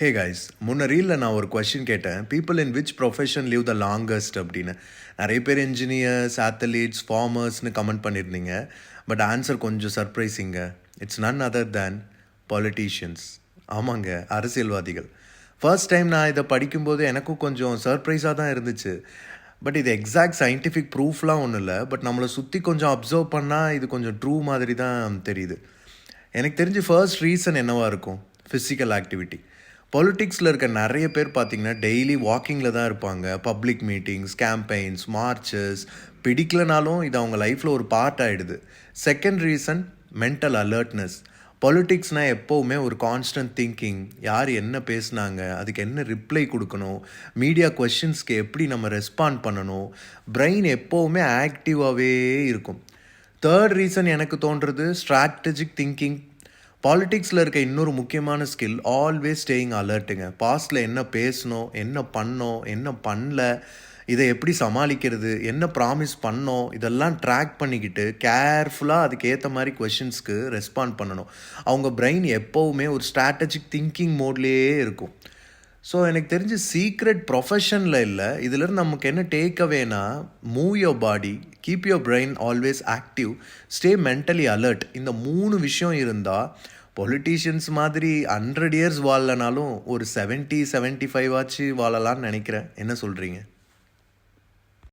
Hey guys, முன்ன ரீலில் நான் ஒரு கொஷின் கேட்டேன். People in which profession live the longest அப்படின்னு. நிறைய பேர் இன்ஜினியர்ஸ், அத்லீட்ஸ், ஃபார்மர்ஸ்னு கமெண்ட் பண்ணியிருந்தீங்க. பட் ஆன்சர் கொஞ்சம் சர்ப்ரைசிங்க. It's none other than politicians. ஆமாங்க, அரசியல்வாதிகள். ஃபர்ஸ்ட் டைம் நான் இதை படிக்கும்போது எனக்கும் கொஞ்சம் சர்ப்ரைஸாக தான் இருந்துச்சு. பட் இது எக்ஸாக்ட் சயின்டிஃபிக் ப்ரூஃப்லாம் ஒன்றும் இல்லை. பட் நம்மளை சுற்றி கொஞ்சம் அப்சர்வ் பண்ணால் இது கொஞ்சம் ட்ரூ மாதிரி தான் தெரியுது. எனக்கு தெரிஞ்சு ஃபர்ஸ்ட் ரீசன் என்னவாக இருக்கும்? Physical activity. பொலிட்டிக்ஸில் இருக்க நிறைய பேர் பார்த்திங்கன்னா டெய்லி வாக்கிங்கில் தான் இருப்பாங்க. Public meetings, campaigns, marches. பிடிக்கலனாலும் இது அவங்க லைஃப்பில் ஒரு பார்ட் ஆகிடுது. Second reason mental alertness. பொலிட்டிக்ஸ்னால் எப்போவுமே ஒரு கான்ஸ்டன்ட் திங்கிங். யார் என்ன பேசுனாங்க, அதுக்கு என்ன ரிப்ளை கொடுக்கணும், மீடியா கொஷின்ஸ்க்கு எப்படி நம்ம ரெஸ்பாண்ட் பண்ணணும். பிரெயின் எப்போவுமே ஆக்டிவாகவே இருக்கும். தேர்ட் ரீசன் எனக்கு தோன்றுறது ஸ்ட்ராட்டஜிக் திங்கிங். பாலிட்டிக்ஸில் இருக்க இன்னொரு முக்கியமான ஸ்கில் ஆல்வேஸ் ஸ்டேயிங் அலர்ட்டுங்க. பாஸ்டில் என்ன பேசணும், என்ன பண்ணோம், என்ன பண்ணல, இதை எப்படி சமாளிக்கிறது, என்ன ப்ராமிஸ் பண்ணோம், இதெல்லாம் ட்ராக் பண்ணிக்கிட்டு கேர்ஃபுல்லாக அதுக்கேற்ற மாதிரி கொஷின்ஸ்க்கு ரெஸ்பாண்ட் பண்ணணும். அவங்க பிரெயின் எப்போவுமே ஒரு ஸ்ட்ராட்டஜிக் திங்கிங் மோட்லேயே இருக்கும். ஸோ எனக்கு தெரிஞ்சு சீக்ரெட் ப்ரொஃபஷனில் இல்லை. இதிலிருந்து நமக்கு என்ன டேக் அவேனா, move your body, keep your brain always active, stay mentally alert. இந்த 3 விஷயம் இருந்தால் பொலிட்டீஷியன்ஸ் மாதிரி 100 இயர்ஸ் வாழலனாலும் ஒரு 70-75 ஆச்சு வாழலான்னு நினைக்கிறேன். என்ன சொல்கிறீங்க?